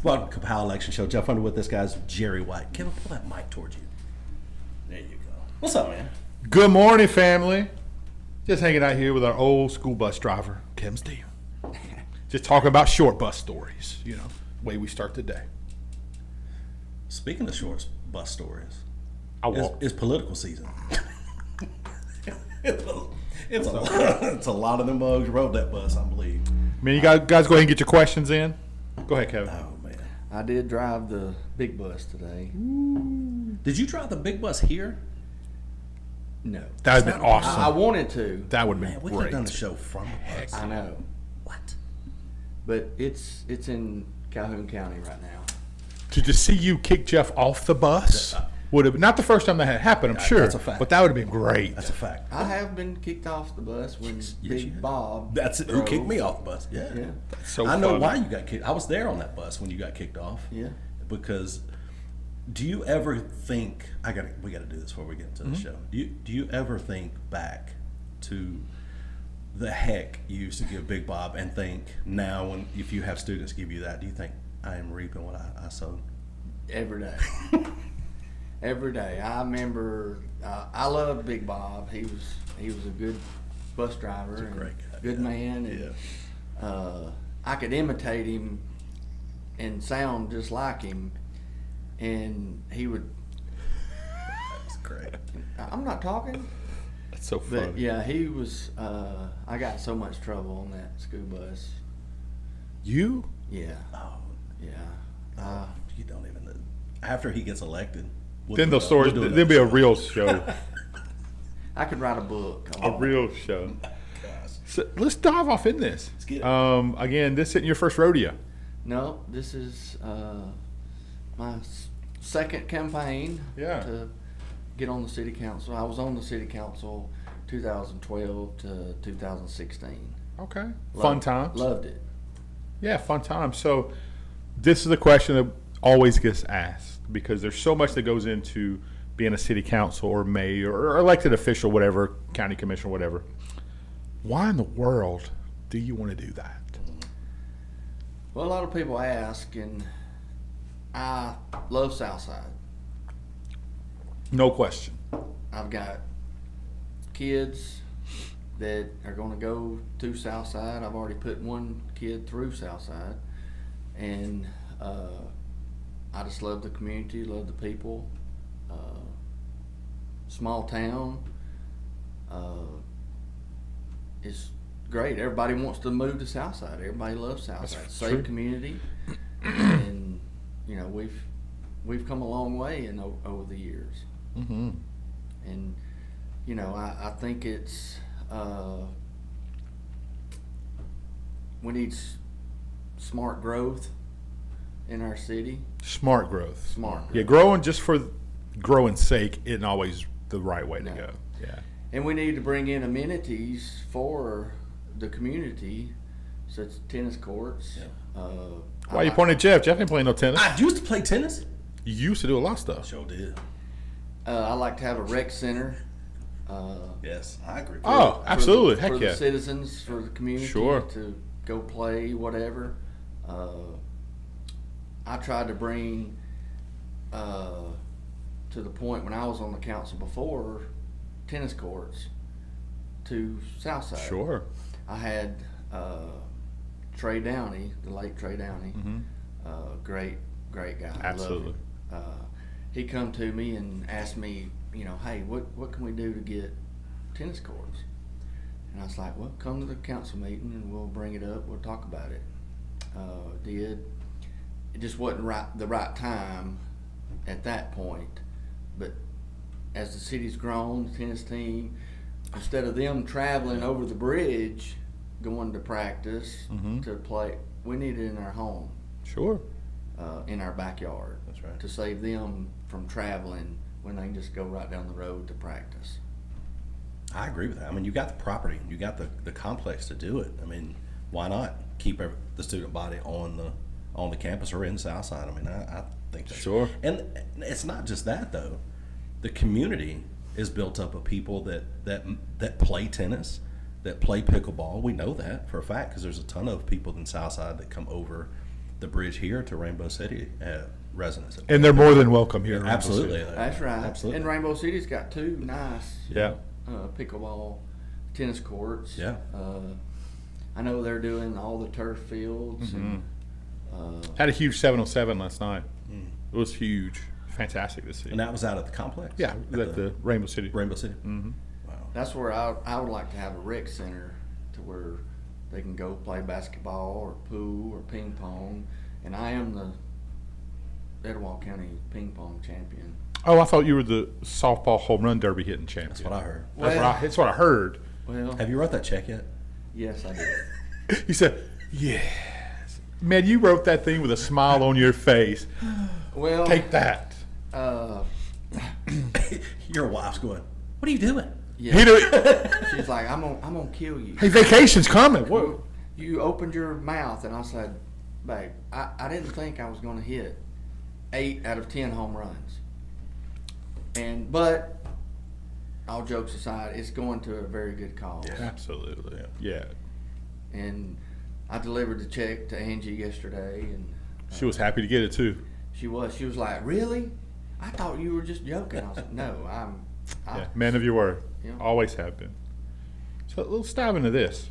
Welcome to Kapow Election Show. Jeff Underwood, this guy's Jerry White. Kevin, pull that mic towards you. There you go. What's up, man? Good morning, family. Just hanging out here with our old school bus driver, Kevin Steve. Just talking about short bus stories, the way we start the day. Speaking of short bus stories, walk. It's political season. It's a lot of them bugs rode that bus, I believe. You guys go ahead and get your questions in. Go ahead, Kevin. Oh, man. I did drive the big bus today. Did you drive the big bus here? No. That would have been awesome. I wanted to. That would have Man, been we could have great. done the show from the bus. I know. What? But it's in Calhoun County right now. To just see you kick Jeff off the bus would have not the first time that had happened, I'm sure. That's a fact. But that would have been great. That's a fact. I have been kicked off the bus when Big Bob. That's it. Who drove. kicked me off the bus? Yeah. Yeah. So I know funny. why you got kicked. I was there on that bus when you got kicked off. Yeah. Because do you ever think we got to do this before we get into the show. Do you ever think back to the heck you used to give Big Bob and think now if you have students give you that, do you think I am reaping what I sowed? Every day. Every day. I remember. I loved Big Bob. He was a good bus driver. He's a great guy. Good man. And, Yeah. I could imitate him and sound just like him, and he would. That's great. I'm not talking. That's so funny. But yeah, he was. I got in so much trouble on that school bus. You? Yeah, Oh, yeah. you don't even know. After he gets elected, Then those stories, there'll be a real show. I could write a book. A real show. Gosh. So let's dive off in this. Let's get it. Again, this isn't your first rodeo. No, this is my second campaign Yeah. to get on the city council. I was on the city council 2012 to 2016. Okay. Fun times. Loved it. Yeah, fun times. So this is a question that always gets asked because there's so much that goes into being a city council or mayor or elected official, whatever, county commissioner, whatever. Why in the world do you want to do that? Well, a lot of people ask, and I love Southside. No question. I've got kids that are going to go to Southside. I've already put one kid through Southside, and I just love the community, love the people. Small town. It's great. Everybody wants to move to Southside. Everybody loves Southside. That's Safe true. community, and we've come a long way over the years. Mm-hmm. And I think it's we need smart growth in our city. Smart growth. Smart Yeah, growth. growing just for growing's sake isn't always the right way to No. go. Yeah. And we need to bring in amenities for the community, such as tennis courts. Yeah. Why you pointing at Jeff? Jeff ain't playing no tennis. I used to play tennis. You used to do a lot of stuff. Sure did. I like to have a rec center. Yes, I agree. Oh, absolutely. For Heck yeah. the citizens, for the community Sure. to go play, whatever. I tried to bring to the point when I was on the council before, tennis courts to Southside. Sure. I had Trey Downey, the late Trey Downey, great guy. I love Absolutely. him. He come to me and asked me, hey, what can we do to get tennis courts? And I was like, well, come to the council meeting and we'll bring it up. We'll talk about it. It just wasn't the right time at that point. But as the city's grown, the tennis team, instead of them traveling over the bridge, going to practice, to play, we need it in our home, Sure. in our backyard. That's right. To save them from traveling when they can just go right down the road to practice. I agree with that. I mean, you got the property, you got the complex to do it. I mean, why not keep the student body on the campus or in Southside? I mean, I think that's Sure. And it's not just that though. The community is built up of people that play tennis, that play pickleball. We know that for a fact because there's a ton of people in Southside that come over the bridge here to Rainbow City residents. And they're more than welcome here. in Rainbow Absolutely. City. That's right. Absolutely. And Rainbow City's got 2 nice Yeah. pickleball tennis courts. Yeah. I know they're doing all the turf fields. And, Had a huge 707 last night. It was huge. Fantastic to see. And that was out at the complex? Yeah, at the Rainbow City. Rainbow City? Mm-hmm. Wow. that's where I would like to have a rec center to where they can go play basketball or pool or ping pong. And I am the Etowah County ping pong champion. Oh, I thought you were the softball home run derby hitting champion. That's what I heard. That's what I heard. Well, Have you wrote that check yet? yes, I did. He said, yes. Man, you wrote that thing with a smile on your face. Well, Take that. Your wife's going, what are you doing? He yeah. do- She's like, I'm gonna kill you. hey, vacation's coming. Whoa. You opened your mouth, and I said, babe, I didn't think I was going to hit 8 out of 10 home runs. But all jokes aside, it's going to a very good cause. Absolutely. Yeah. And I delivered the check to Angie yesterday, and She was happy to get it, too. she was like, really? I thought you were just joking. I was like, no, Yeah, man of your word. Yeah. Always have been. So let's dive into this.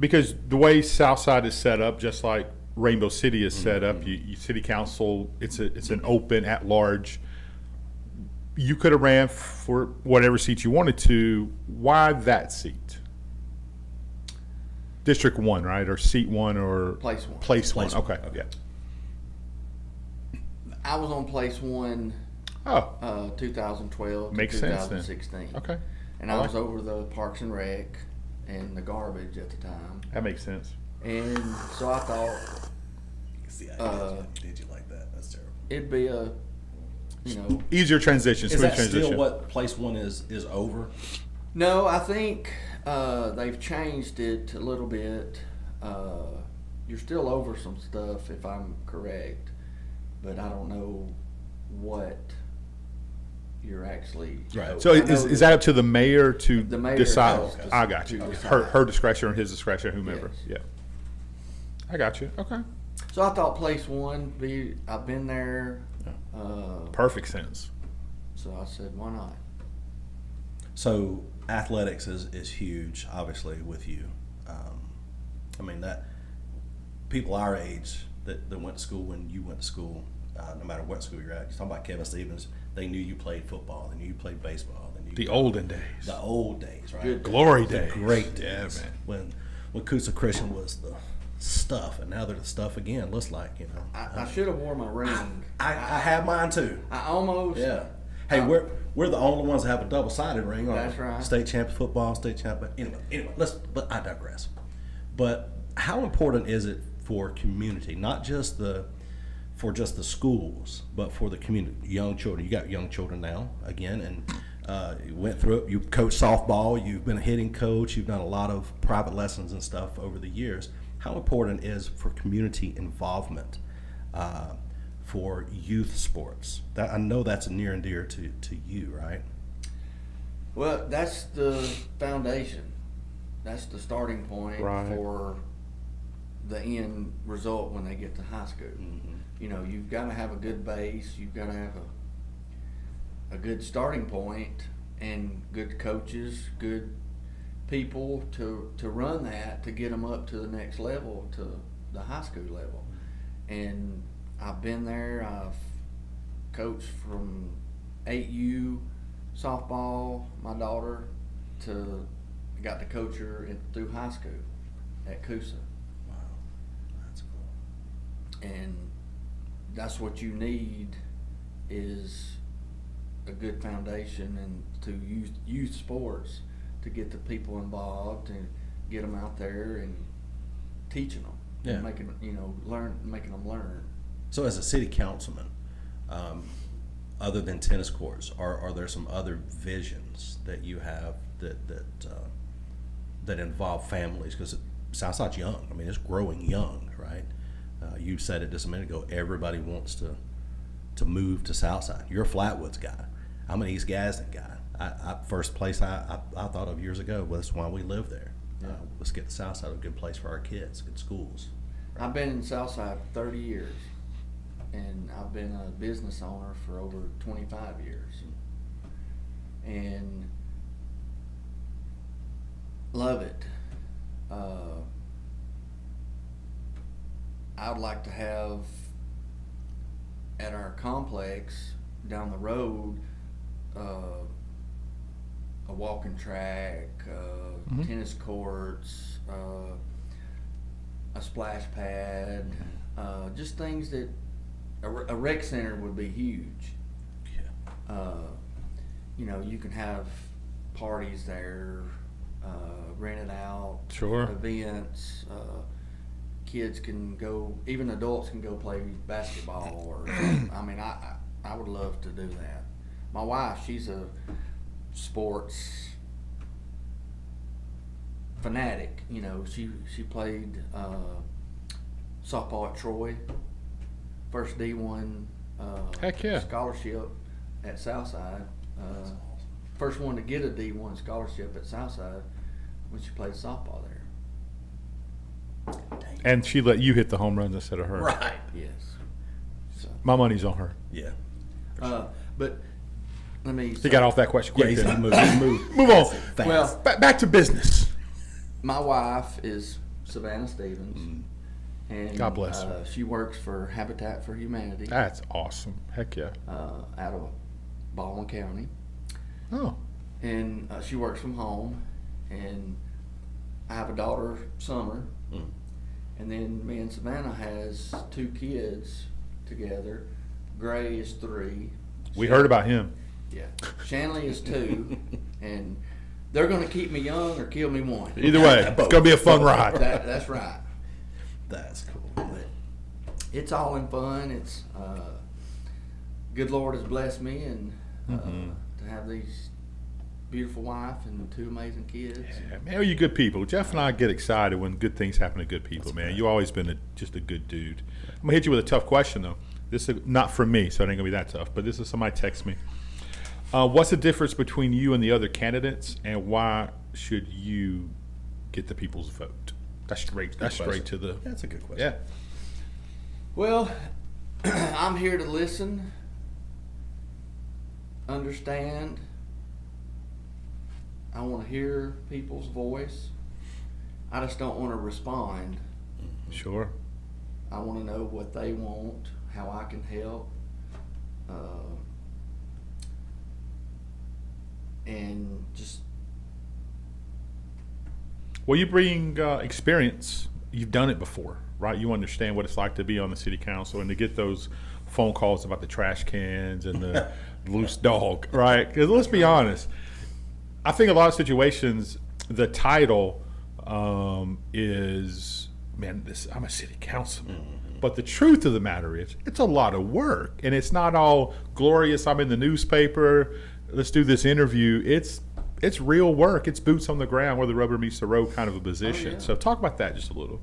Because the way Southside is set up, just like Rainbow City is set up, you city council, it's an open, at large. You could have ran for whatever seat you wanted to. Why that seat? District 1, right? Or seat 1 or Place 1. Place 1. Place 1. Okay. Yeah. I was on place 1, Oh, 2012 Makes to sense then. 2016. okay. And I I like was over the Parks and Rec and the garbage at the time. That makes sense. And so I thought See, did you like that? That's terrible. it'd be a, Easier transition, Is smooth that transition. still what place 1 is over? no, I think they've changed it a little bit. You're still over some stuff, if I'm correct, but I don't know what you're actually. Right. So I know is that up to the mayor to The mayor decide? has to- I got you. to decide. Her discretion or his discretion, whomever. Yes. Yeah. I got you. Okay. So I thought place 1 I've been there. Perfect sense. So I said, why not? So athletics is huge, obviously, with you. I mean, that people our age that went to school when you went to school, no matter what school you're at, you're talking about Kevin Stevens, they knew you played football, they knew you played baseball. They knew The you olden days. The old days, right? Good. Glory The days. great Yeah, days. man. When Coosa Christian was the stuff, and now they're the stuff again, looks like, I should have worn my ring. I have mine too. I almost. Yeah. Hey, we're the only ones that have a double-sided ring. Aren't That's we? right. State champ football, state champ. But anyway, but I digress. But how important is it for community, not just for just the schools, but for the community, young children? You got young children now again, and you went through it. You coach softball. You've been a hitting coach. You've done a lot of private lessons and stuff over the years. How important is for community involvement? For youth sports, that I know that's near and dear to you, right? Well, that's the foundation. That's the starting point Right. for the end result when they get to high school. Mm-hmm. You've got to have a good base. You've got to have a good starting point and good coaches, good people to run that, to get them up to the next level, to the high school level. And I've been there. I've coached from 8U softball, my daughter, to got to coach her through high school at Coosa. Wow, that's cool. And that's what you need, is a good foundation, and to youth sports, to get the people involved and get them out there and teaching them, Yeah. and making them learn. So, as a city councilman, other than tennis courts, are there some other visions that you have that involve families? Because Southside's young. I mean, it's growing young, right? You said it just a minute ago. Everybody wants to move to Southside. You're a Flatwoods guy. I'm an East Gadsden guy. First place I thought of years ago was why we live there. Yeah. Let's get to Southside, a good place for our kids, good schools. I've been in Southside for 30 years, and I've been a business owner for over 25 years, and love it. I'd like to have at our complex down the road a walking track, tennis courts, a splash pad, just things that a rec center would be huge. Yeah. You know, you can have parties there, rent it out, Sure. events. Kids can go, even adults can go play basketball. Or I mean, I would love to do that. My wife, she's a sports fanatic. You know, she played softball at Troy, first D1 Heck yeah. scholarship at Southside. First one to get a D1 scholarship at Southside when she played softball there. And she let you hit the home runs instead of her. Right. Yes. So, My money's on her. Yeah. but let me. He got off that question Yeah, quick. he's didn't not he? moving. Move. Move on. Fast. Well, Back to business. my wife is Savannah Stevens, and God bless her. She works for Habitat for Humanity That's awesome. Heck yeah. out of Baldwin County, Oh. and she works from home. And I have a daughter, Summer, and then me and Savannah has 2 kids together. Gray is 3. We heard about him. Yeah, Shanley is 2, and they're going to keep me young or kill me one. Either way, it's going to be a fun ride. That's right. That's cool. But it's all in fun. It's good Lord has blessed me, and to have these beautiful wife and 2 amazing kids. Yeah, man, you good people. Jeff and I get excited when good things happen to good people, man. You've always been just a good dude. I'm going to hit you with a tough question, though. This is not from me, so it ain't going to be that tough, but this is somebody text me. What's the difference between you and the other candidates, and why should you get the people's vote? That's straight to the... That's a good question. Yeah. Well, I'm here to listen, understand. I want to hear people's voice. I just don't want to respond. Sure. I want to know what they want, how I can help, and just. Well, you bring experience. You've done it before, right? You understand what it's like to be on the city council and to get those phone calls about the trash cans and the loose dog, right? Because let's be honest, I think a lot of situations, the title is, man, I'm a city councilman. But the truth of the matter is, it's a lot of work, and it's not all glorious. I'm in the newspaper. Let's do this interview. It's real work. It's boots on the ground where the rubber meets the road kind of a position. Oh, yeah. So talk about that just a little.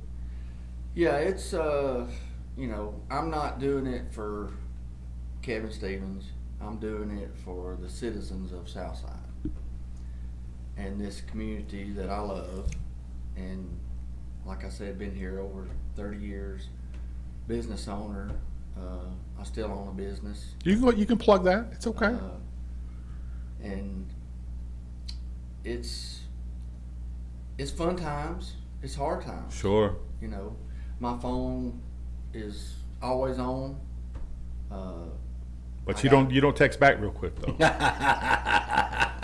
Yeah, it's you know, I'm not doing it for Kevin Stevens. I'm doing it for the citizens of Southside and this community that I love. And like I said, been here over 30 years. Business owner. I still own a business. You can plug that. It's okay. And it's fun times. It's hard times. Sure. You know, my phone is always on. But you don't text back real quick though.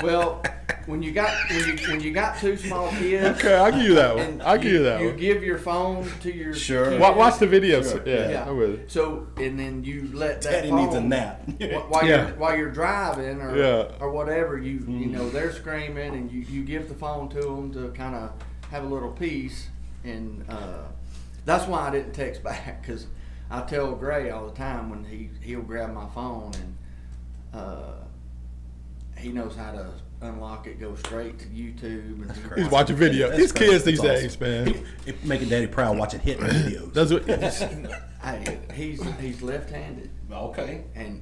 Well, when you got 2 small kids. Okay, I'll give you that one. And I'll give you that You one. give your phone to your Sure. kids. Watch the videos. Sure. Yeah, I'm with it. So and then you let that Daddy phone, needs a nap. while you're driving or Yeah. or whatever. You know they're screaming and you give the phone to them to kind of have a little peace. And that's why I didn't text back, because I tell Gray all the time when he'll grab my phone and he knows how to unlock it, go straight to YouTube. And He's watching videos. That's These crazy. kids these That's days, man. Making Daddy proud watching hit videos. That's what. Hey, he's left-handed, Okay. and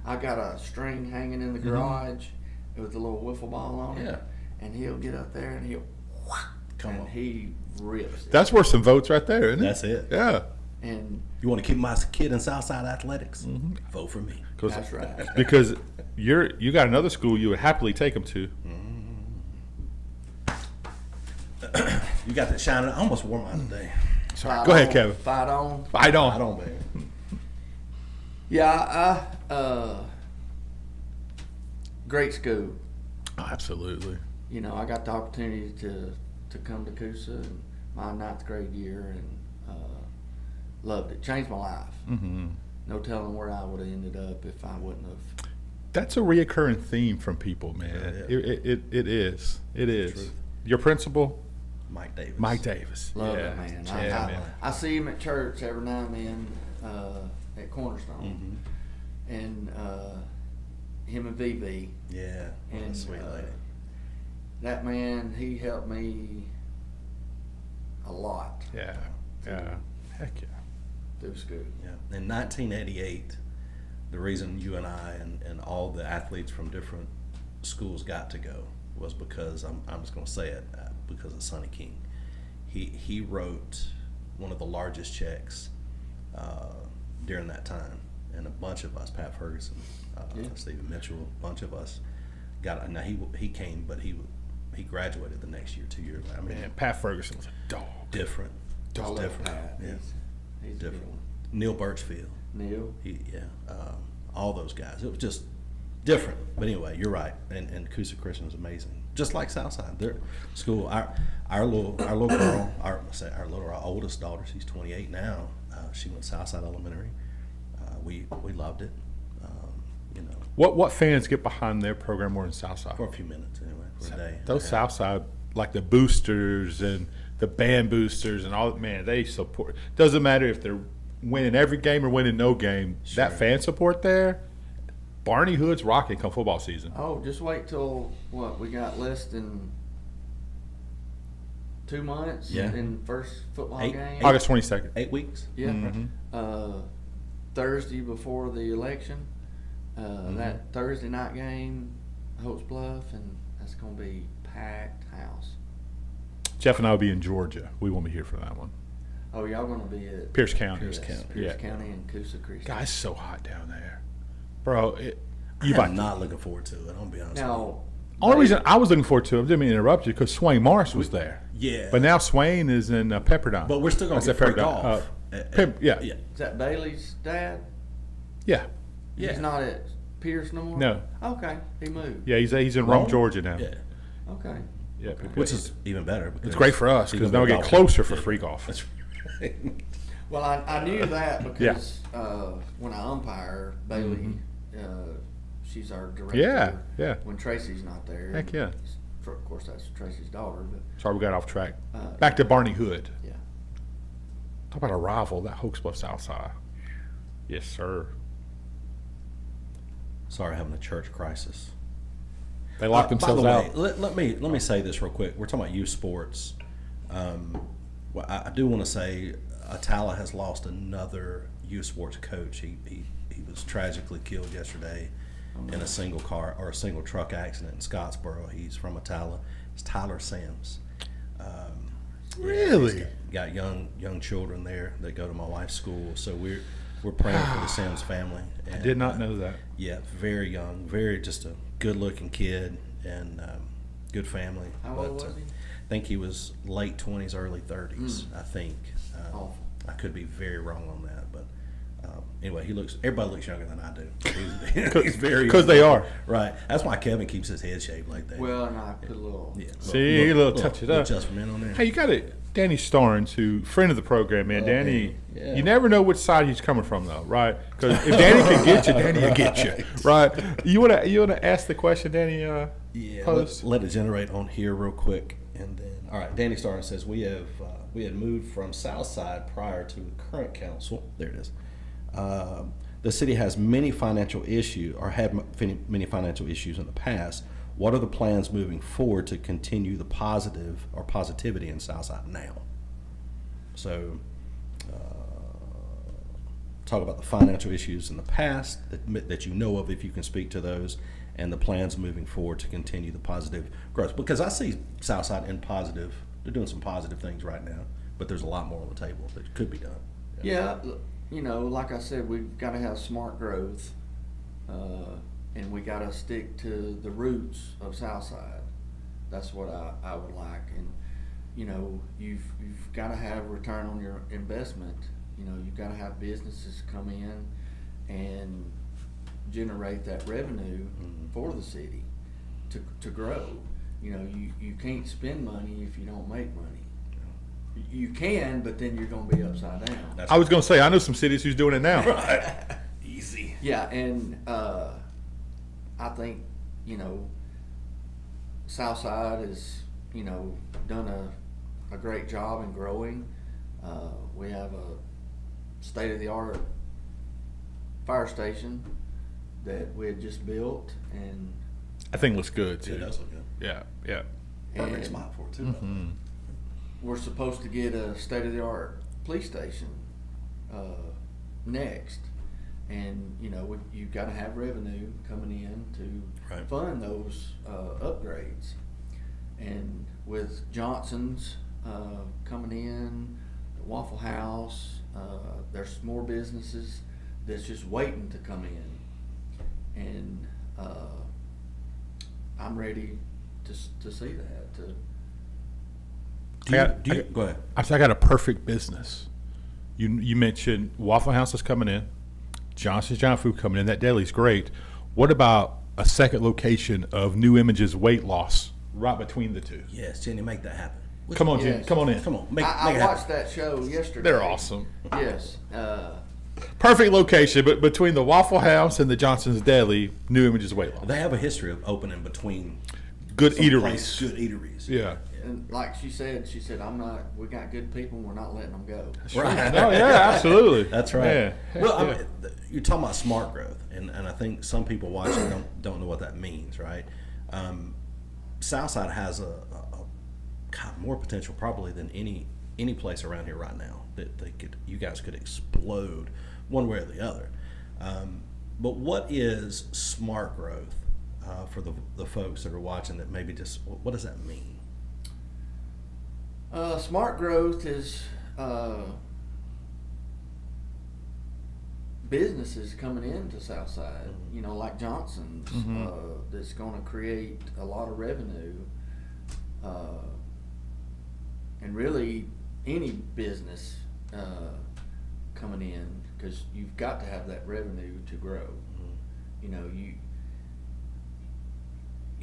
I got a string hanging in the garage with a little wiffle ball on it, Yeah. and he'll get up there and he'll Come and on. he rips it. That's worth some votes right there, isn't it? That's it. Yeah. And You want to keep my kid in Southside athletics? Vote for me. that's right. Because you got another school you would happily take them to. You got that shining. I almost wore mine today. Sorry. Go ahead, Kevin. Fight on. I don't. I don't, baby. Yeah, great school. Oh, absolutely. You know, I got the opportunity to come to Coosa in my 9th grade year and loved it. Changed my life. Mm-hmm. No telling where I would have ended up if I wouldn't have. That's a reoccurring theme from people, man. Yeah. It is. It is. Truth. Your principal, Mike Davis. Mike Davis. Love yeah. it, man. Yeah, man. I see him at church every now and then at Cornerstone. And him and VV. Yeah. What a And sweet lady. that man, he helped me a lot Yeah. Yeah. Heck yeah. through school. Yeah. In 1988, the reason you and I and all the athletes from different schools got to go was because I'm just going to say it because of Sonny King. He wrote one of the largest checks during that time, and a bunch of us, Pat Ferguson, Stephen Mitchell, a bunch of us got. Now he came, but he graduated the next year, 2 years later. I mean, Man, Pat Ferguson was a dog. different, I just love different. Pat. Yeah, He's a good different. one. Neil Birchfield. Neil. All those guys. It was just different. But anyway, you're right. And Coosa Christian was amazing. Just like Southside, their school. Our little girl, our oldest daughter. She's 28 now. She went to Southside Elementary. We loved it. You know, What fans get behind their program more than Southside? for a few minutes anyway, for a day. Those Yeah. Southside, like the boosters and the band boosters and all, man, they support. Doesn't matter if they're winning every game or winning no game. Sure. That fan support there, Barney Hood's rocking come football season. Oh, just wait till we got less than 2 months Yeah. in first football Eight- game. August 22nd. 8 weeks. Yeah. Mhm. Thursday before the election, Mm-hmm. that Thursday night game, Holt's Bluff, and that's gonna be packed house. Jeff and I will be in Georgia. We won't be here for that one. Oh, y'all gonna be at Pierce County. Pierce County. Pierce Yeah. County and Coosa Christian. Guys, so hot down there, bro. You I'm not looking forward to it. I'll be honest. Now, Only reason I was looking forward to it, I didn't mean to interrupt you, because Swain Morris was there. Yeah. But now Swain is in Pepperdine. But we're still going I to said get free Pepperdine. golf. Yeah. Yeah. is that Bailey's dad? Yeah. Yeah. He's not at Pierce no more. No. Okay, he moved. Yeah, he's in Rome, Rome? Georgia now. Yeah. Okay. Yeah, Which is even better. it's great for us because now we get closer for free golf. That's right. Well, I knew that because when I umpire, Bailey, she's our director. Yeah, yeah. When Tracy's not there. Heck yeah. Of course, that's Tracy's daughter, but Sorry, we got off track. Back to Barney Hood. yeah. Talk about a rival, that Hokes Bluff Southside. Yes, sir. Sorry, having a church crisis. They locked themselves by the out. way, let me say this real quick. We're talking about youth sports. Well, I do want to say Atala has lost another youth sports coach. He was tragically killed yesterday in a single car or a single truck accident in Scottsboro. He's from Atala. It's Tyler Sims. Really? He's got young children there that go to my wife's school. So we're praying for the Sims family. I And, did not know that. Yeah, very young, very just a good-looking kid and good family. How old was he? I think he was late 20s, early 30s. I think. Awful. I could be very wrong on that, but anyway, everybody looks younger than I do. He's very Because young. they are. Right. That's why Kevin keeps his head shaved like that. Well, and I put a little. Yeah. See, a little touch it up. Adjustment on there. Hey, you got it. Danny Starnes, who friend of the program, man. Danny, yeah. you never know which side he's coming from, though, right? Because if Danny can get you, Danny will get you, right? You wanna ask the question, Danny? Yeah, posed? let it generate on here real quick, and then all right. Danny Starr says we had moved from Southside prior to the current council. There it is. The city has many financial issues, or had many financial issues in the past. What are the plans moving forward to continue the positivity in Southside now? So, talk about the financial issues in the past that you know of, if you can speak to those, and the plans moving forward to continue the positive growth. Because I see Southside in positive they're doing some positive things right now, but there's a lot more on the table that could be done. Yeah, you know, like I said, we've got to have smart growth, and we got to stick to the roots of Southside. That's what I would like, and you know, you've got to have return on your investment. You know, you've got to have businesses come in and generate that revenue for the city to grow. You know, you can't spend money if you don't make money. You can, but then you're going to be upside down. I was going to say, I know some cities who's doing it now. Right. Easy. Yeah, and I think, you know, Southside has, you know, done a great job in growing. We have a state-of-the-art fire station that we had just built, and I think it looks good too. It does look good. Yeah, yeah. Perfect and spot for it too. we're supposed to get a state-of-the-art police station next. And, you know, you've got to have revenue coming in to Right. fund those upgrades. And with Johnson's coming in, the Waffle House, there's more businesses that's just waiting to come in. And I'm ready to see that. Go ahead. I got a perfect business. You mentioned Waffle House is coming in, Johnson's Giant Food coming in. That deli's great. What about a second location of New Image's weight loss right between the two? Yes, Jenny, make that happen. Come on, Jen. Yes. Come on in. Come on, make I it happen. watched that show yesterday. They're awesome. Yes. Perfect location, but between the Waffle House and the Johnson's Deli, New Image's weight loss. They have a history of opening between Good some eateries. place- Good eateries. Yeah. And like she said, we got good people, we're not letting them go. Right. Oh yeah, absolutely. That's right. Yeah. Well, I Yeah. mean, you're talking about smart growth, and I think some people watching don't know what that means, right? Southside has a God, more potential probably than any place around here right now that you guys could explode one way or the other. But what is smart growth for the folks that are watching that maybe just what does that mean? Smart growth is businesses coming into Southside, you know, like Johnson's, that's going to create a lot of revenue. And really, any business coming in, because you've got to have that revenue to grow. You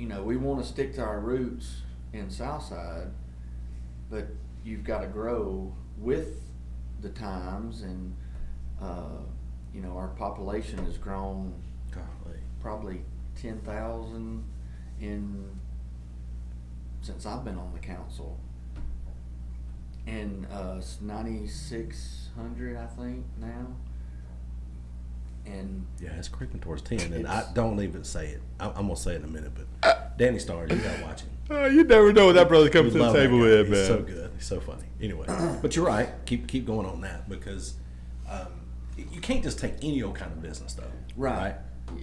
know, we want to stick to our roots in Southside, but you've got to grow with the times, and you know, our population has grown Golly. probably 10,000 since I've been on the council, and it's 9,600 I think now. And Yeah, it's creeping towards 10, and I don't even say it. I'm gonna say it in a minute, but Danny Stars, you gotta watch him. You never know what that brother comes We to the love that table guy. with, He's man. so good. He's so funny. Anyway, but you're right. Keep going on that, because you can't just take any old kind of business though. right.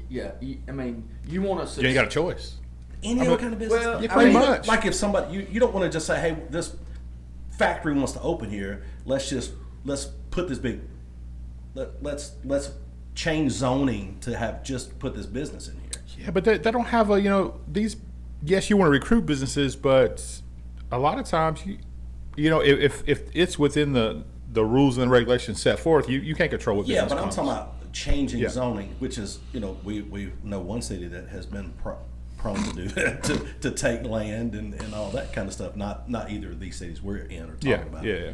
Yeah, I mean, you want to You ain't got a choice. Any old kind of business. well, I yeah, pretty mean, much. Like if somebody you don't want to just say, hey, this factory wants to open here. Let's put this big. Let's change zoning to have just put this business in here. Yeah, but they don't have a, these, yes, you want to recruit businesses, but a lot of times, if it's within the rules and regulations set forth, you can't control what business Yeah, but I'm comes. talking about changing Yeah. zoning, which is, we know one city that has been prone to do that, to take land and all that kind of stuff. Not either of these cities we're in or talking about. Yeah.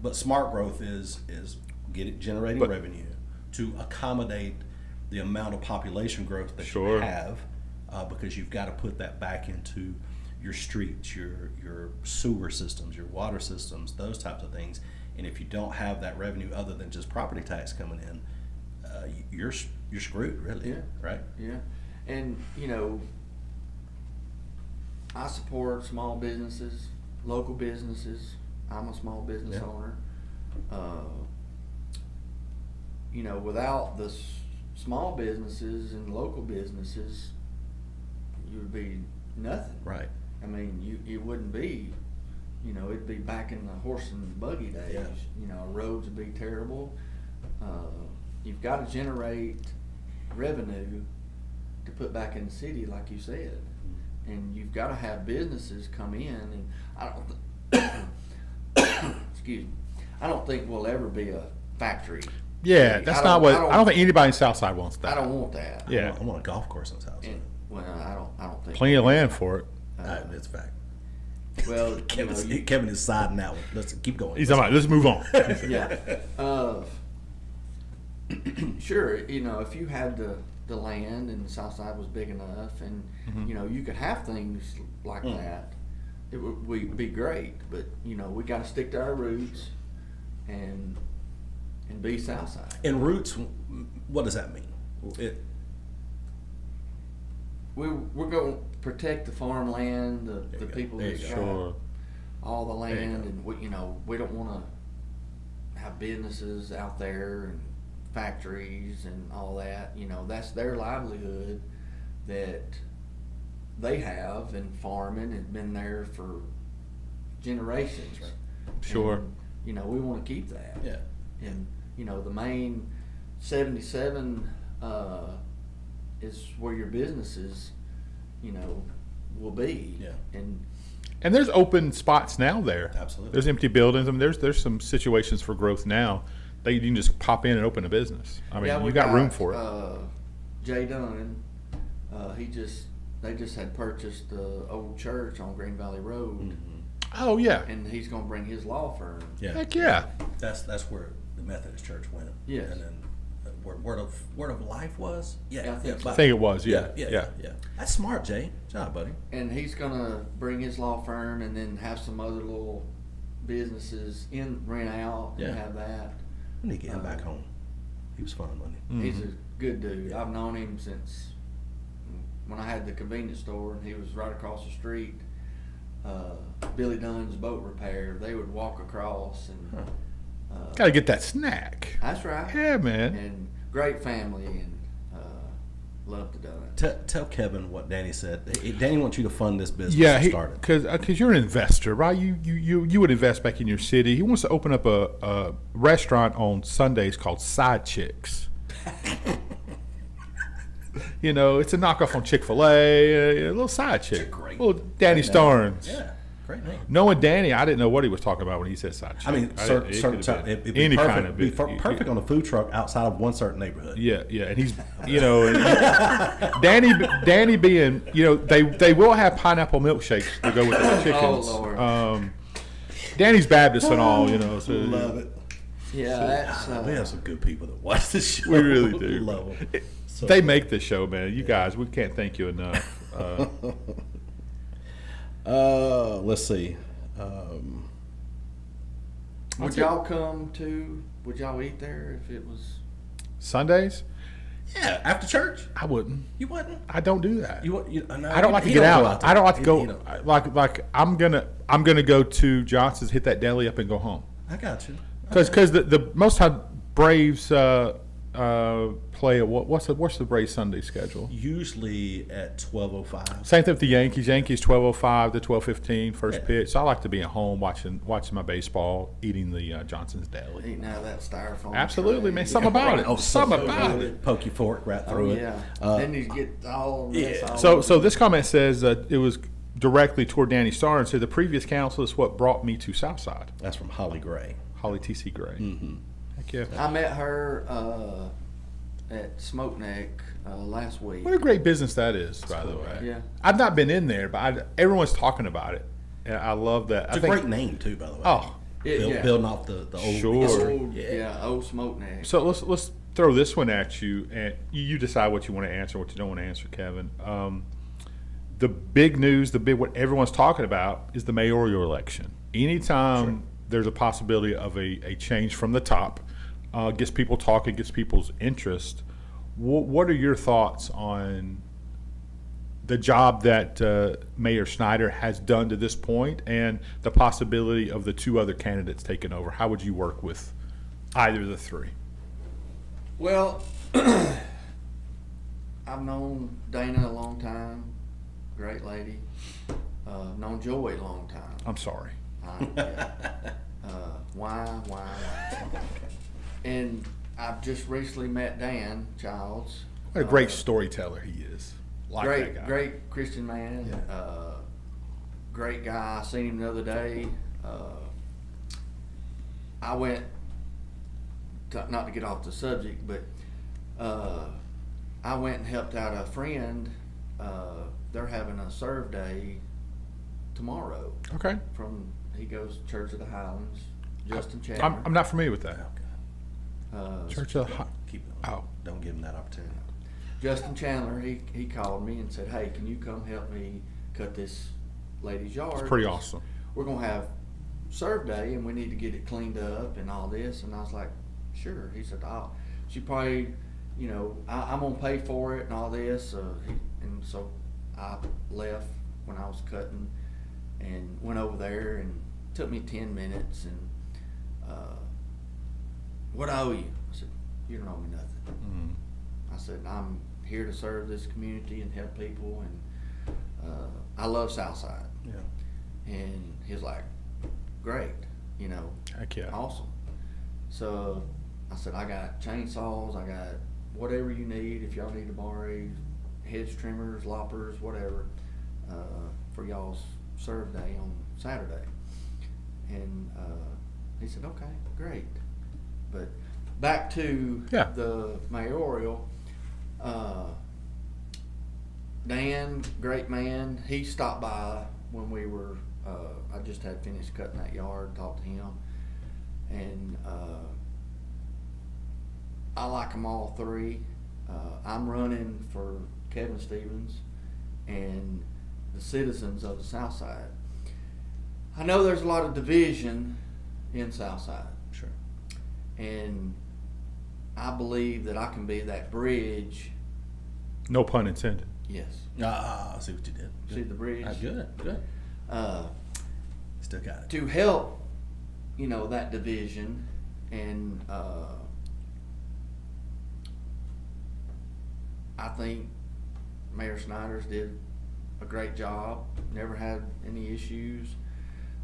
But smart growth is generating revenue to accommodate the amount of population growth that you Sure. have, because you've got to put that back into your streets, your sewer systems, your water systems, those types of things. And if you don't have that revenue other than just property tax coming in, you're screwed, really. Yeah. Right? Yeah, and I support small businesses, local businesses. I'm a small business Yeah. owner. Without the small businesses and local businesses, you would be nothing. Right. I mean, you wouldn't be you know, it'd be back in the horse and buggy days. Yeah. You know, roads would be terrible. You've got to generate revenue to put back in the city, like you said, and you've got to have businesses come in. And I don't, excuse me, I don't think we'll ever be a factory. Yeah, that's not what, I don't think anybody in Southside wants that. I don't want that. Yeah. I want a golf course in this house. And, well, I don't think. Plenty of land for it. It's a fact. Well, Kevin is siding that one. Let's keep going. He's talking about, let's move on. yeah. Sure, you know, if you had the land and the Southside was big enough, and you know, you could have things like that, it would be great. But you know, we got to stick to our roots and be Southside. And roots, what does that mean? We're going to protect the farmland, the people There you that go. got all the There you land, go. and we don't want to have businesses out there and factories and all that. You know, that's their livelihood that they have, and farming has been there for generations. Sure. And, you know, we want to keep that. Yeah. And you know, the main 77 is where your businesses, you know, will be. Yeah. And there's open spots now there. Absolutely. There's empty buildings. I mean, there's some situations for growth now that you can just pop in and open a business. I mean, Yeah, you we got room for it. Jay Dunn, they just had purchased the old church on Green Valley Road, Oh yeah. and he's gonna bring his law firm. Yeah. Heck yeah. That's where the Methodist Church went. Yes. And then where Word of Life was. Yeah. I think so. I think it was. Yeah. Yeah. That's smart, Jay. Good job, buddy. And he's gonna bring his law firm, and then have some other little businesses rent out Yeah. and have that. We need to get him back home. He was fun, wasn't he? He's a good dude. I've known him since when I had the convenience store, and he was right across the street. Billy Dunn's boat repair. They would walk across, and Got to get that snack. that's right. Yeah, man. And great family, and love to do it. Tell Kevin what Danny said. Danny wants you to fund this business. Yeah, to start it. because you're an investor, right? You would invest back in your city. He wants to open up a restaurant on Sundays called Side Chicks. You know, it's a knockoff on Chick-fil-A, a little side chick, great- little Danny great name. Starnes. Yeah, great name. Knowing Danny, I didn't know what he was talking about when he said side chick. I mean, certain time, it'd be any perfect, kind of be perfect on a food truck outside of one certain neighborhood. Yeah, and he's, you know, and Danny being, you know, they will have pineapple milkshakes to go with the chickens. Oh, Lord. Danny's Baptist and all, you know. So Love it. Yeah, that's We have some good people that watch this show. We really do. Love them. So they make this show, man. You guys, we can't thank you enough. let's see. Would y'all come to? Would y'all eat there if it was? Sundays, Yeah, after church, I wouldn't. you wouldn't. I don't do that. No, I don't like to he get don't out. there. I don't like to He- go. he don't. Like I'm gonna go to Johnson's, hit that deli up, and go home. I got you. Because the most time Braves play at what's the Braves Sunday schedule? Usually at 12:05. Same thing with the Yankees. Yankees 12:05 to 12:15 first pitch. So I like to be at home watching my baseball, eating the Johnson's Deli. Eating out of that styrofoam. Absolutely, tray. man. Something about it. Oh, Something about good. it. Poke your fork right Oh through yeah. it. Then you get all of this. yeah. all So over. this comment says it was directly toward Danny Starr and said the previous council is what brought me to Southside. That's from Holly Gray. Holly T.C. Gray. Mm-hmm. Heck yeah. I met her at Smoke Neck last week. What a great business that is, by the cool, way. right? Yeah. I've not been in there, but everyone's talking about it. And I love that. It's a great name too, by the way. Oh, Yeah. Building off the old Sure. history. Old, yeah, old Smoke Neck. so let's throw this one at you, and you decide what you want to answer, what you don't want to answer, Kevin. The big news, what everyone's talking about is the mayoral election. Anytime there's a possibility of a change from the top, gets people talking, gets people's interest. What are your thoughts on the job that Mayor Snyder has done to this point and the possibility of the two other candidates taking over? How would you work with either of the three? Well, I've known Dana a long time. Great lady. Known Joey a long time. I'm sorry. Yeah. Why? And I've just recently met Dan Childs. What a great storyteller he is. Like that guy. Great Christian man. Yeah. Great guy. I seen him the other day. I went, not to get off the subject, but I went and helped out a friend. They're having a serve day tomorrow. Okay. He goes to Church of the Highlands. Justin Chandler. I'm not familiar with that. Okay. Church of the Keep it. Oh. Don't give him that opportunity. Justin Chandler, he called me and said, "Hey, can you come help me cut this lady's yard? It's pretty awesome. We're gonna have serve day and we need to get it cleaned up and all this." And I was like, "Sure." He said, she probably, I'm gonna pay for it and all this. And so I left when I was cutting and went over there, and it took me 10 minutes. And what I owe you? I said, "You don't owe me nothing." I said, "I'm here to serve this community and help people, and I love Southside." Yeah. And he's like, "Great, Heck yeah. awesome." So I said, "I got chainsaws, I got whatever you need. If y'all need to borrow hedge trimmers, loppers, whatever, for y'all's serve day on Saturday." And he said, "Okay, great." But back to the mayoral. Dan, great man. He stopped by when we were. I just had finished cutting that yard. Talked to him, and I like them all three. I'm running for Kevin Stevens and the citizens of the Southside. I know there's a lot of division in Southside. Sure. And I believe that I can be that bridge. No pun intended. Yes. I see what you did. Good. See the bridge? Good. Still got it. To help, that division. And I think Mayor Snyder's did a great job. Never had any issues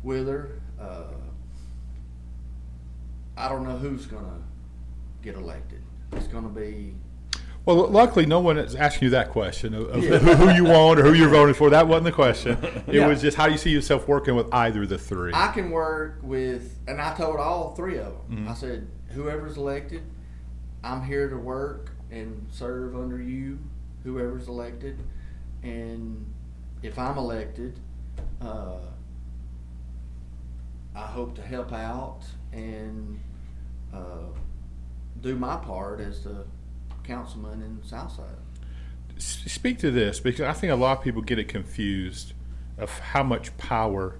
with her. I don't know who's going to get elected. It's going to be... Well, luckily, no one is asking you that question of who you want or who you're voting for. That wasn't the question. It was just how do you see yourself working with either of the three? I can work with, and I told all three of them. Mm-hmm. I said, whoever's elected, I'm here to work and serve under you, whoever's elected. And if I'm elected, I hope to help out and do my part as the councilman in Southside. Speak to this, because I think a lot of people get it confused of how much power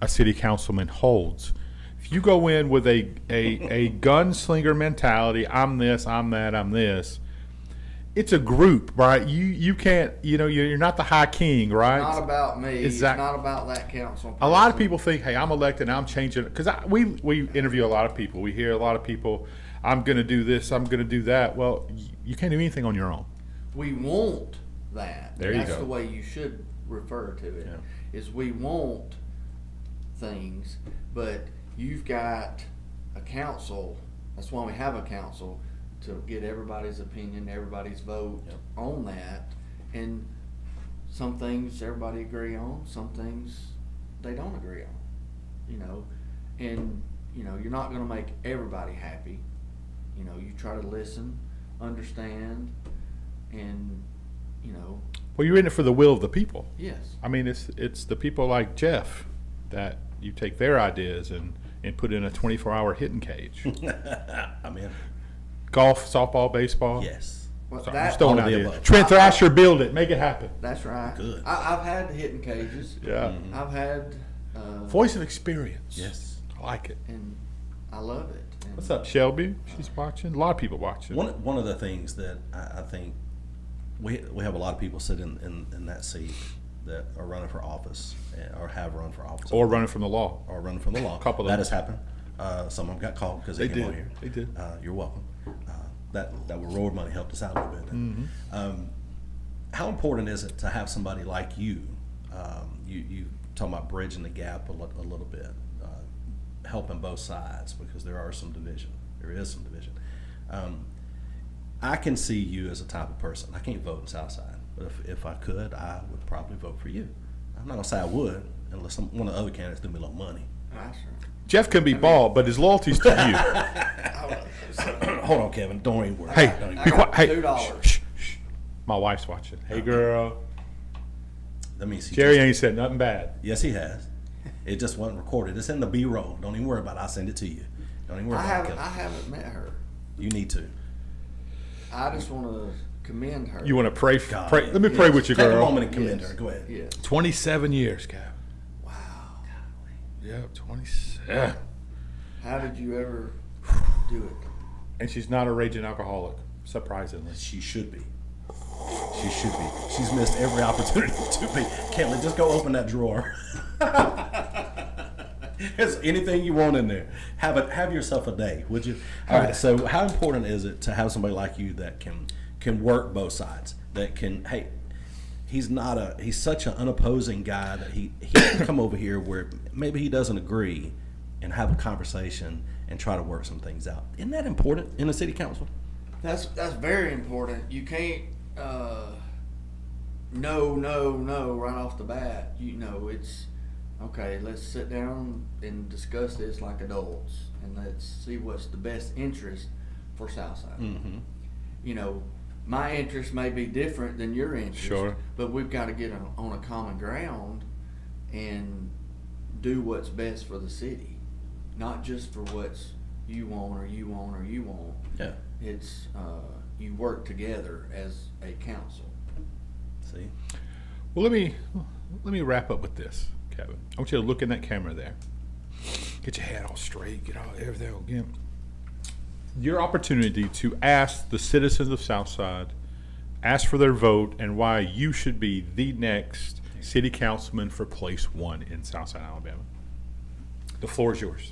a city councilman holds. If you go in with a gunslinger mentality, I'm this, I'm that, I'm this, it's a group, right? You can't, you're not the high king, right? It's not about me. Exactly. It's not about that council person. A lot of people think, hey, I'm elected, I'm changing it. Because we interview a lot of people. We hear a lot of people, I'm going to do this, I'm going to do that. Well, you can't do anything on your own. We want that. There you That's go. the way you should refer to it. Yeah. Is we want things, but you've got a council. That's why we have a council, to get everybody's opinion, everybody's vote on that. And some things everybody agree on, some things they don't agree on. And you're not going to make everybody happy. You try to listen, understand, and Well, you're in it for the will of the people. yes. I mean, it's the people like Jeff that you take their ideas and put in a 24-hour hitting cage. I'm in. Golf, softball, baseball. Yes. Well, Sorry, that- I'm throwing all of out the ideas. above. Trent Thrasher, build it, make it happen. That's right. Good. I've had the hitting cages. Yeah. I've had. Voice of experience. Yes. I like it. And I love it. And What's up, Shelby? She's watching. A lot of people watching. One of the things that I think we have a lot of people sit in that seat that are running for office or have run for office Or running from the law. or running from the law. Couple of that them. has happened. Some of them got called because they They came did. on here. They did. You're welcome. That road money helped us out a little bit. Mm-hmm. How important is it to have somebody like you? You talking about bridging the gap a little bit. helping both sides because there is some division. I can see you as a type of person. I can't vote in Southside, but if I could, I would probably vote for you. I'm not gonna say I would unless one of the other candidates threw me a little money. That's right. Jeff can be bald, but his loyalty's to Hold on, Kevin. Don't even worry. you. Hey, Don't even be worry. quiet. Hey, $2. shh. My wife's watching. Hey, girl. That means he Jerry just- ain't said nothing bad. Yes, he has. It just wasn't recorded. It's in the B-roll. Don't even worry about it. I'll send it to you. Don't even worry about it, I Kevin. haven't met her. You need to. I just want to commend her. You want to pray? God, Pray. yeah. Let me pray with you, Take a girl. moment and commend Yes. her. Go ahead. Yes. 27 years, Kevin. Wow. Yep, 27. How did you ever do it? And she's not a raging alcoholic, surprisingly. She should be. She should be. She's missed every opportunity to be. Kelly, just go open that drawer. There's anything you want in there. Have yourself a day, would you? All right. So, how important is it to have somebody like you that can work both sides? That can, hey, he's such an unopposing guy that he can come over here where maybe he doesn't agree and have a conversation and try to work some things out. Isn't that important in a city council? That's very important. You can't no right off the bat. You know, it's okay. Let's sit down and discuss this like adults, and let's see what's the best interest for Southside. Mm-hmm. You know, my interest may be different than your interest, Sure. but we've got to get on a common ground and do what's best for the city, not just for what's you want or you want or you want. Yeah. It's you work together as a council. See? Well, let me wrap up with this, Kevin. I want you to look in that camera there. Get your head all straight. Get all everything again. Your opportunity to ask the citizens of Southside, ask for their vote, and why you should be the next city councilman for place 1 in Southside, Alabama. The floor is yours.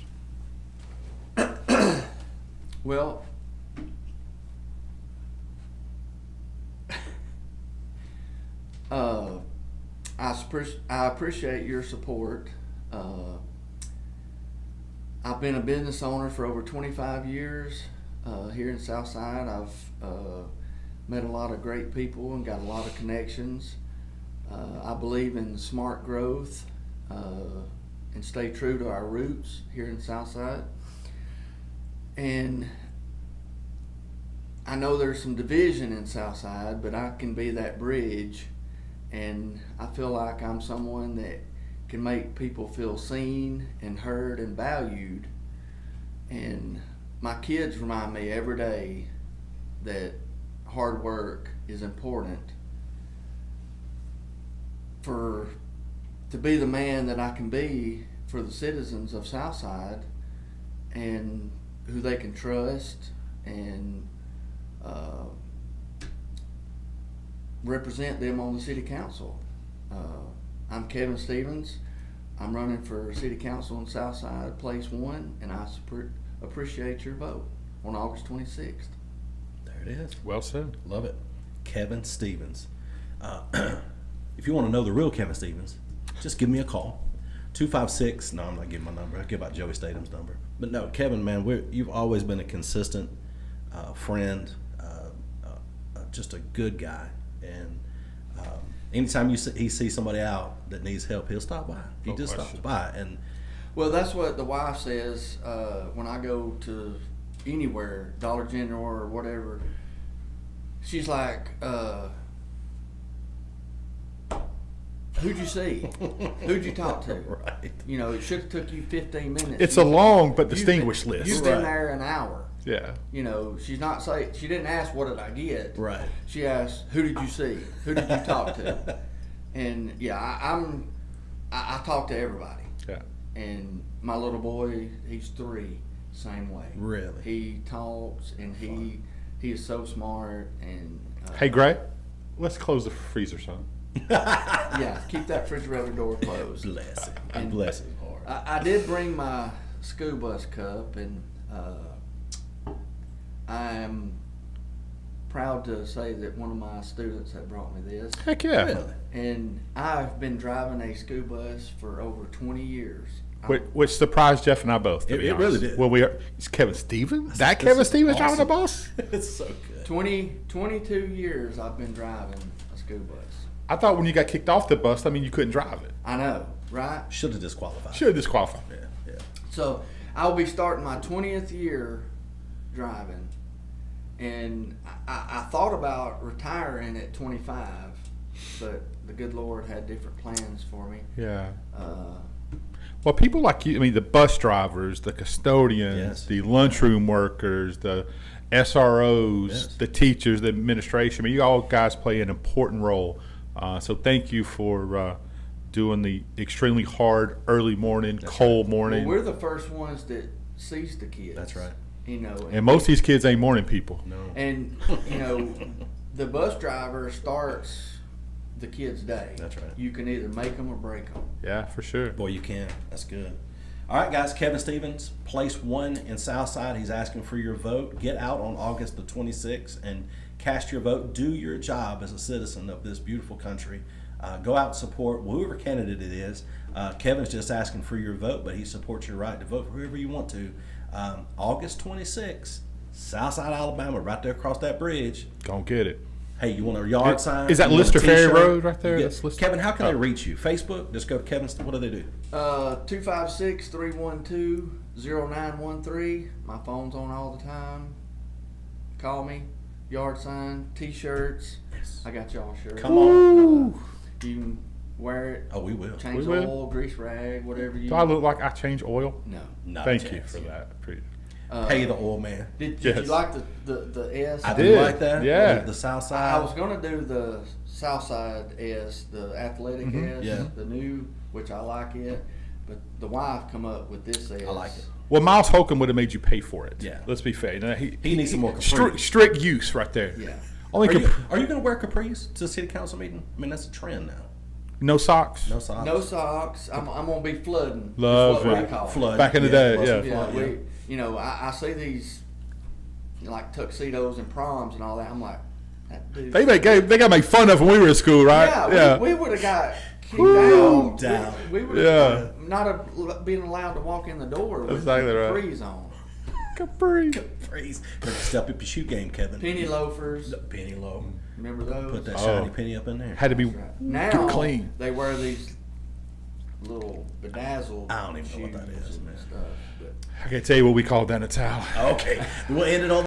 Well, I appreciate your support. I've been a business owner for over 25 years here in Southside. I've met a lot of great people and got a lot of connections. I believe in smart growth and stay true to our roots here in Southside. And I know there's some division in Southside, but I can be that bridge, and I feel like I'm someone that can make people feel seen and heard and valued. And my kids remind me every day that hard work is important to be the man that I can be for the citizens of Southside, and who they can trust and represent them on the city council. I'm Kevin Stevens. I'm running for city council in Southside, place 1, and I appreciate your vote on August 26th. There it is. Well said. Love it. Kevin Stevens. If you want to know the real Kevin Stevens, just give me a call. 256. No, I'm not giving my number. I give out Joey Statham number. But no, Kevin, man, you've always been a consistent friend, just a good guy. And anytime he sees somebody out that needs help, he'll stop by. He No just question. stops by. And Well, that's what the wife says when I go to anywhere, Dollar General or whatever. She's like, who'd you see? Who'd you talk to? Right. You know, it should have took you 15 minutes. It's a long but You've distinguished been, list. You've been Right. there an hour. Yeah. You know, she didn't ask what did I get. Right. She asked, who did you see? Who did you talk to? And yeah, I talk to everybody. Yeah. And my little boy, he's 3, same way. Really? He talks, and he is so smart. And Hey, Gray, let's close the freezer, son. yeah, keep that refrigerator door closed. Bless him. And Bless his heart. I did bring my school bus cup, and I am proud to say that one of my students had brought me this. Heck yeah. Really? And I've been driving a school bus for over 20 years, Which surprised Jeff and I both. To be It honest. really did. Well, it's Kevin Stevens. That Kevin Stevens driving the bus? It's so good. 22 years I've been driving a school bus. I thought when you got kicked off the bus, I mean, you couldn't drive it. I know, right? Should have disqualified. Should have disqualified. Yeah. So I'll be starting my 20th year driving, and I thought about retiring at 25, but the good Lord had different plans for me. Yeah. Well, people like you, I mean, the bus drivers, the custodians, Yes. the lunchroom workers, the SROs, Yes. the teachers, the administration, I mean, you all guys play an important role. So thank you for doing the extremely hard, early morning, cold morning. Well, we're the first ones that sees the kids. That's right. You know, And most of these kids ain't morning people. No. and you know, the bus driver starts the kid's day. That's right. You can either make them or break them. Yeah, for sure. Boy, you can. That's good. All right, guys. Kevin Stevens, place 1 in Southside. He's asking for your vote. Get out on August the 26th and cast your vote. Do your job as a citizen of this beautiful country. Go out and support whoever candidate it is. Kevin's just asking for your vote, but he supports your right to vote for whoever you want to. August 26th, Southside, Alabama, right there across that bridge. Gonna get it. Hey, you want a yard sign? Is that You want a Lister Ferry t-shirt? Road right there? You That's Lister- Kevin, how can Oh. they reach you? Facebook? Just go to Kevin. What do they do? 256-312-0913. My phone's on all the time. Call me. Yard sign, t-shirts. Yes. I got y'all shirts. Come on. You can wear it. Oh, we will. Change We the will. oil, grease rag, whatever you. Do I look like I change oil? No. Not a Thank you chance. for that. Pay the oil man. Did Yes. you like the S? I did. do like that. Yeah. The South Side. I was gonna do the Southside S, the athletic S, Mm-hmm. Yeah. the new, which I like it, but the wife come up with this S. I like it. Well, Miles Holcomb would have made you pay for it. Yeah. Let's be fair. Now, he needs some more Capri. strict use right there. Yeah. Only Are you, Capri- are you going to wear capris to the city council meeting? I mean, that's a trend now. no socks. No socks. No socks. I'm gonna be flooding. is Love what we it. call Flood. Back in the day, plus yeah. Yeah, flood, I see these like tuxedos and proms and all that. I'm like, that dude. They got made fun of when we were in school, right? Yeah, we would have got kicked Woo, out. down. We would Yeah. have not have been allowed to walk in the door with Exactly right. capris on. Capri. Capris. Better step up your shoe game, Kevin. Penny loafers. Penny low. Remember those? Put that Oh. shiny penny up in there. Had to be Right. Now clean. they wear these little bedazzled. I don't even know what that shoes is, and man. Stuff, but I can tell you what we call down the towel. Okay. We'll end it on